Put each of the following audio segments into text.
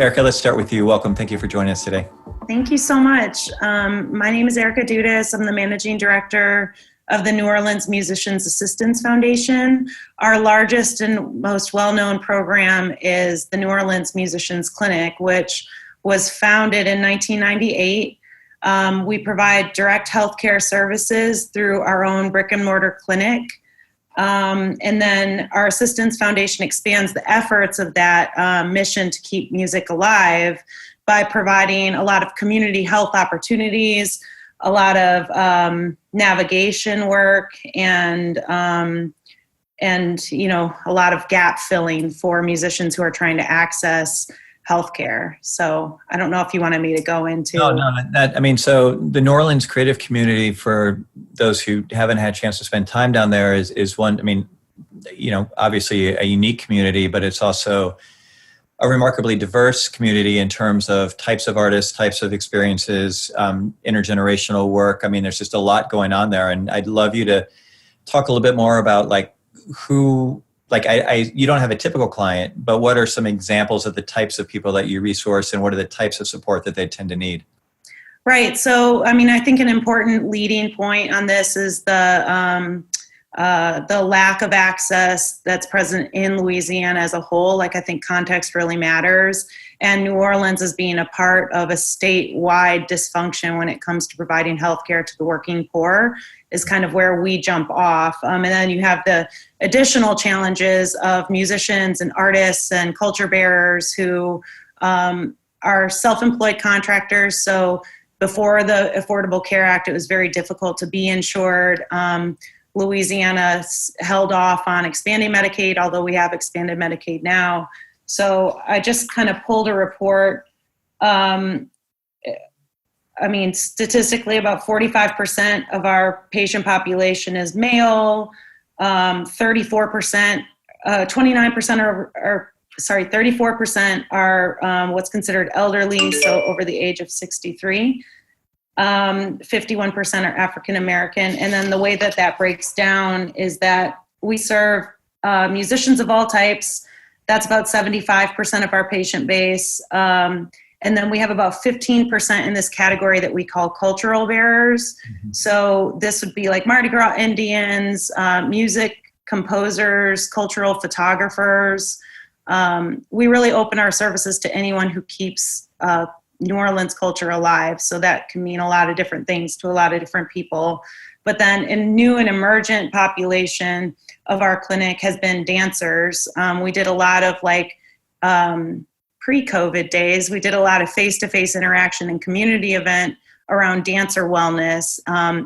Erika, let's start with you. Welcome. Thank you for joining us today. Thank you so much. My name is Erika Dudas. I'm the managing director of the New Orleans Musicians Assistance Foundation. Our largest and most well-known program is the New Orleans Musicians Clinic, which was founded in 1998. We provide direct healthcare services through our own brick and mortar clinic. And then our Assistance Foundation expands the efforts of that mission to keep music alive by providing a lot of community health opportunities, a lot of navigation work, and a lot of gap filling for musicians who are trying to access healthcare. So I don't know if you wanted me to go into. So the New Orleans creative community, for those who haven't had a chance to spend time down there, is one, obviously a unique community, but it's also a remarkably diverse community in terms of types of artists, types of experiences, intergenerational work. I mean, there's just a lot going on there. And I'd love you to talk a little bit more about you don't have a typical client, but what are some examples of the types of people that you resource, and what are the types of support that they tend to need? Right. So, I think an important leading point on this is the lack of access that's present in Louisiana as a whole. I think context really matters. And New Orleans is being a part of a statewide dysfunction when it comes to providing healthcare to the working poor is kind of where we jump off. And then you have the additional challenges of musicians and artists and culture bearers who are self-employed contractors. So before the Affordable Care Act, it was very difficult to be insured. Louisiana held off on expanding Medicaid, although we have expanded Medicaid now. So I just kind of pulled a report. Statistically, about 45% of our patient population is male. 34% are what's considered elderly, so over the age of 63. 51% are African American. And then the way that breaks down is that we serve musicians of all types. That's about 75% of our patient base. And then we have about 15% in this category that we call cultural bearers. Mm-hmm. So this would be like Mardi Gras Indians, music composers, cultural photographers. We really open our services to anyone who keeps New Orleans culture alive. So that can mean a lot of different things to a lot of different people. But then a new and emergent population of our clinic has been dancers. We did a lot of pre-COVID days, we did a lot of face-to-face interaction and community event around dancer wellness,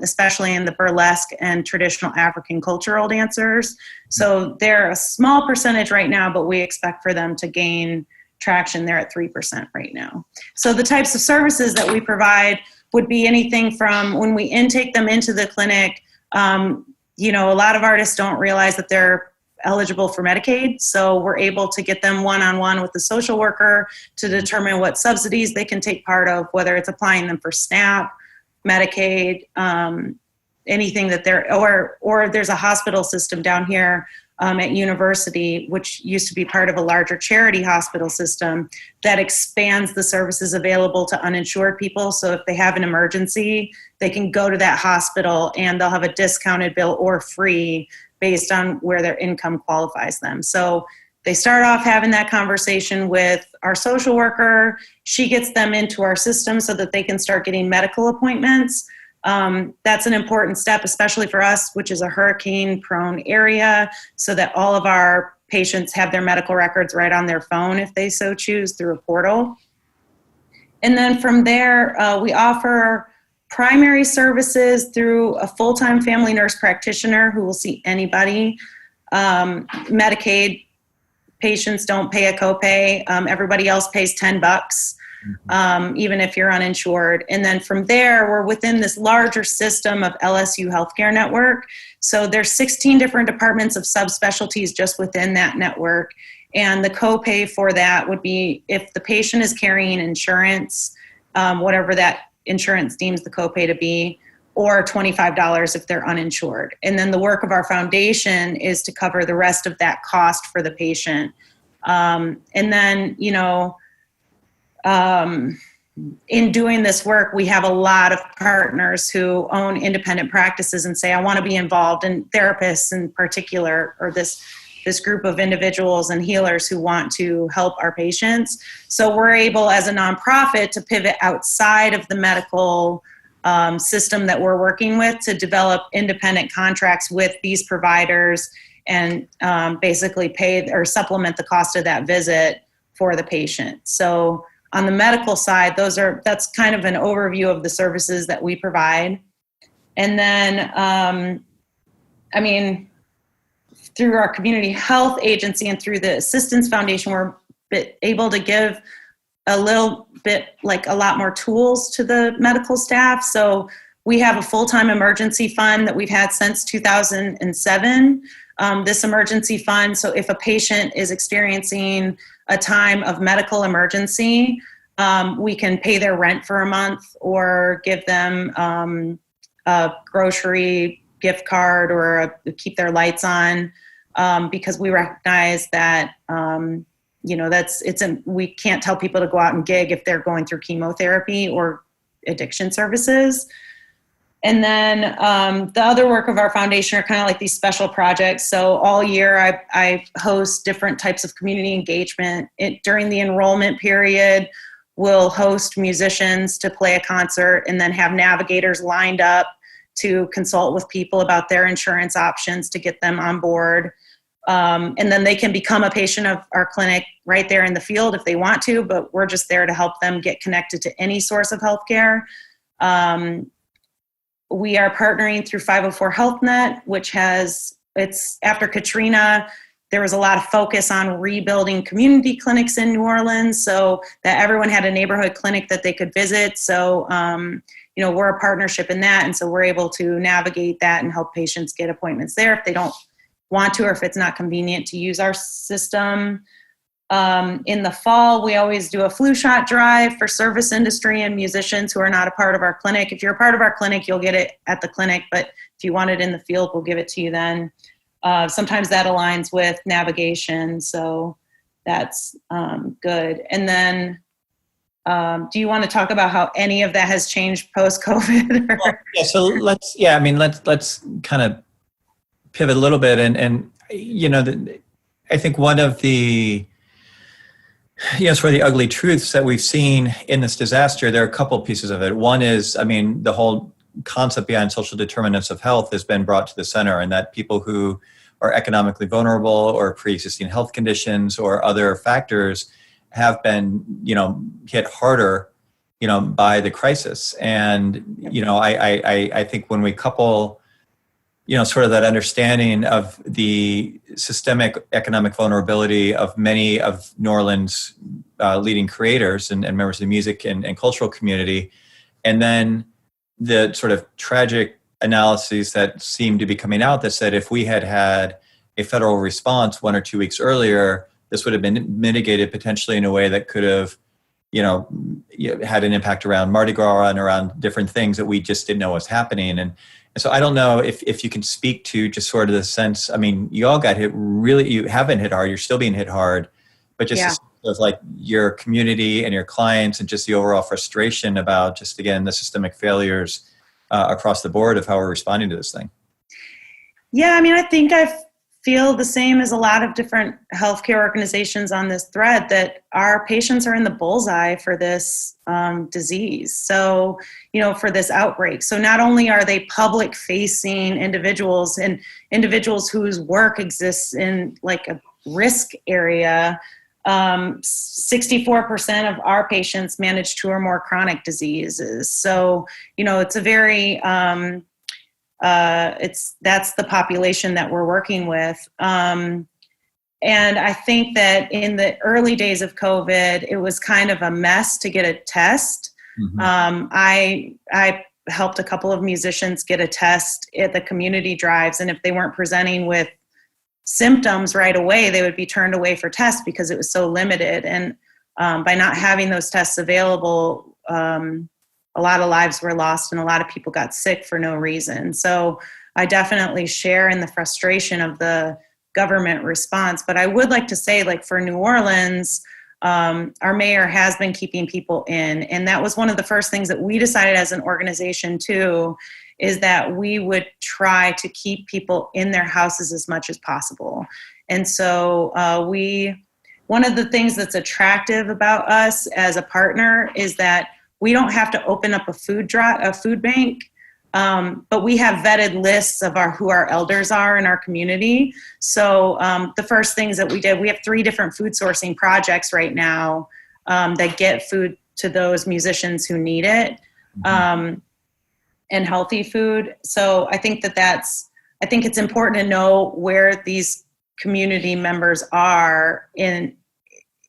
especially in the burlesque and traditional African cultural dancers. So they're a small percentage right now, but we expect for them to gain traction. They're at 3% right now. So the types of services that we provide would be anything from when we intake them into the clinic. A lot of artists don't realize that they're eligible for Medicaid. So we're able to get them one-on-one with the social worker to determine what subsidies they can take part of, whether it's applying them for SNAP, Medicaid, anything that or there's a hospital system down here at University, which used to be part of a larger charity hospital system that expands the services available to uninsured people. So if they have an emergency, they can go to that hospital and they'll have a discounted bill or free based on where their income qualifies them. So they start off having that conversation with our social worker. She gets them into our system so that they can start getting medical appointments. That's an important step, especially for us, which is a hurricane-prone area, so that all of our patients have their medical records right on their phone if they so choose through a portal. And then from there, we offer primary services through a full-time family nurse practitioner who will see anybody. Medicaid patients don't pay a copay. Everybody else pays $10, even if you're uninsured. And then from there, we're within this larger system of LSU Healthcare Network. So there's 16 different departments of subspecialties just within that network. And the copay for that would be if the patient is carrying insurance, whatever that insurance deems the copay to be, or $25 if they're uninsured. And then the work of our foundation is to cover the rest of that cost for the patient. And then, in doing this work, we have a lot of partners who own independent practices and say, I want to be involved, and therapists in particular, or this group of individuals and healers who want to help our patients. So we're able, as a nonprofit, to pivot outside of the medical system that we're working with to develop independent contracts with these providers and basically pay or supplement the cost of that visit for the patient. So on the medical side, that's kind of an overview of the services that we provide. And then, through our community health agency and through the Assistance Foundation, we're able to give a little bit, like a lot more tools to the medical staff. So we have a full-time emergency fund that we've had since 2007. This emergency fund, so if a patient is experiencing a time of medical emergency, we can pay their rent for a month or give them a grocery gift card or keep their lights on, because we recognize that we can't tell people to go out and gig if they're going through chemotherapy or addiction services. And then the other work of our foundation are kind of like these special projects. So all year I host different types of community engagement. During the enrollment period, we'll host musicians to play a concert and then have navigators lined up to consult with people about their insurance options to get them on board. And then they can become a patient of our clinic right there in the field if they want to, but we're just there to help them get connected to any source of healthcare. We are partnering through 504 Health Net, it's after Katrina, there was a lot of focus on rebuilding community clinics in New Orleans so that everyone had a neighborhood clinic that they could visit. So, we're a partnership in that. And so we're able to navigate that and help patients get appointments there if they don't want to, or if it's not convenient to use our system. In the fall, we always do a flu shot drive for service industry and musicians who are not a part of our clinic. If you're a part of our clinic, you'll get it at the clinic, but if you want it in the field, we'll give it to you then. Sometimes that aligns with navigation, so that's good. And then, do you want to talk about how any of that has changed post-COVID? Well, yeah, so let's kind of pivot a little bit, and I think one of the sort of the ugly truths that we've seen in this disaster, there are a couple pieces of it. One is, the whole concept behind social determinants of health has been brought to the center, and that people who are economically vulnerable or pre-existing health conditions or other factors have been, hit harder, by the crisis. And, I think when we couple, sort of that understanding of the systemic economic vulnerability of many of New Orleans' leading creators and members of the music and cultural community, and then the sort of tragic analyses that seem to be coming out that said if we had had a federal response 1 or 2 weeks earlier, this would have been mitigated potentially in a way that could have, had an impact around Mardi Gras and around different things that we just didn't know was happening. And so I don't know if you can speak to just sort of the sense, you all got hit really, you haven't hit hard, you're still being hit hard, but just the sense of like your community and your clients and just the overall frustration about just, again, the systemic failures across the board of how we're responding to this thing. Yeah, I think I feel the same as a lot of different healthcare organizations on this thread, that our patients are in the bullseye for this disease. So, for this outbreak. So not only are they public facing individuals and individuals whose work exists in like a risk area, 64% of our patients manage 2 or more chronic diseases. So, it's a very, that's the population that we're working with. And I think that in the early days of COVID, it was kind of a mess to get a test. Mm-hmm. I helped a couple of musicians get a test at the community drives. And if they weren't presenting with symptoms right away, they would be turned away for tests because it was so limited. And by not having those tests available, a lot of lives were lost and a lot of people got sick for no reason. So I definitely share in the frustration of the government response. But I would like to say, like for New Orleans, our mayor has been keeping people in. And that was one of the first things that we decided as an organization too, is that we would try to keep people in their houses as much as possible. And so one of the things that's attractive about us as a partner is that we don't have to open up a food bank, but we have vetted lists of who our elders are in our community. So the first things that we did, we have 3 different food sourcing projects right now that get food to those musicians who need it, and healthy food. So I think I think it's important to know where these community members are in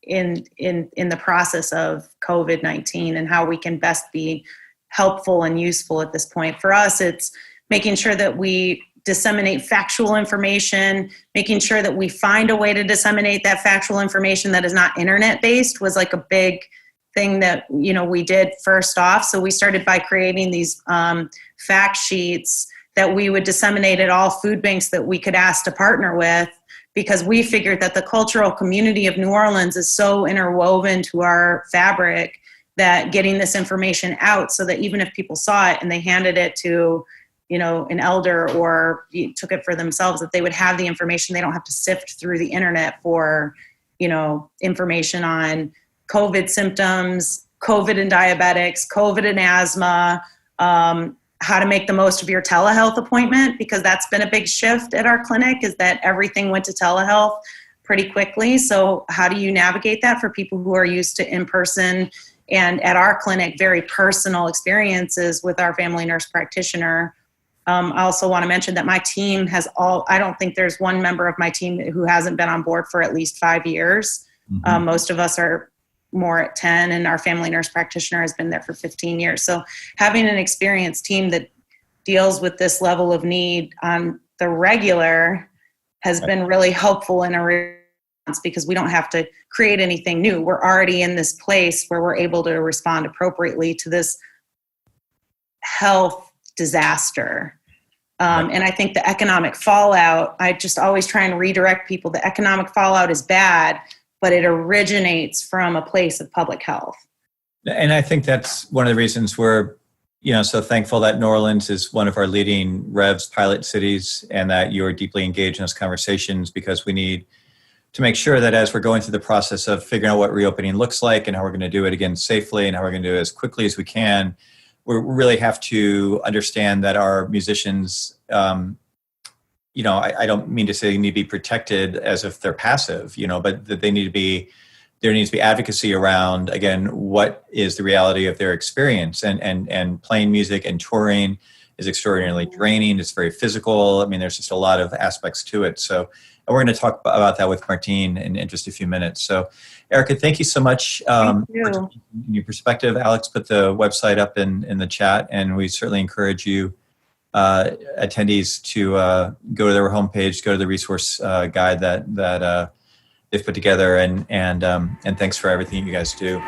the process of COVID-19 and how we can best be helpful and useful at this point. For us, it's making sure that we disseminate factual information, making sure that we find a way to disseminate that factual information that is not internet-based was like a big thing that, we did first off. So we started by creating these fact sheets that we would disseminate at all food banks that we could ask to partner with, because we figured that the cultural community of New Orleans is so interwoven to our fabric that getting this information out so that even if people saw it and they handed it to, an elder or took it for themselves, that they would have the information. They don't have to sift through the internet for, information on COVID symptoms, COVID and diabetics, COVID and asthma, how to make the most of your telehealth appointment, because that's been a big shift at our clinic, is that everything went to telehealth pretty quickly. So how do you navigate that for people who are used to in-person and at our clinic, very personal experiences with our family nurse practitioner? I also want to mention that my team I don't think there's one member of my team who hasn't been on board for at least 5 years. Mm-hmm. Most of us are more at 10, and our family nurse practitioner has been there for 15 years. So having an experienced team that deals with this level of need on the regular has been really helpful in a response, because we don't have to create anything new. We're already in this place where we're able to respond appropriately to this health disaster. And I think the economic fallout, I just always try and redirect people. The economic fallout is bad, but it originates from a place of public health. And I think that's one of the reasons we're, so thankful that New Orleans is one of our leading REVS pilot cities, and that you're deeply engaged in those conversations, because we need to make sure that as we're going through the process of figuring out what reopening looks like and how we're going to do it again safely and how we're going to do it as quickly as we can, we really have to understand that our musicians, I don't mean to say they need to be protected as if they're passive, but that there needs to be advocacy around, again, what is the reality of their experience. And playing music and touring is extraordinarily draining. It's very physical. I mean, there's just a lot of aspects to it. So we're going to talk about that with Martine in just a few minutes. So Erika, thank you so much for your perspective. Alex put the website up in the chat, and we certainly encourage you attendees to go to their homepage, go to the resource guide that they've put together, and thanks for everything you guys do.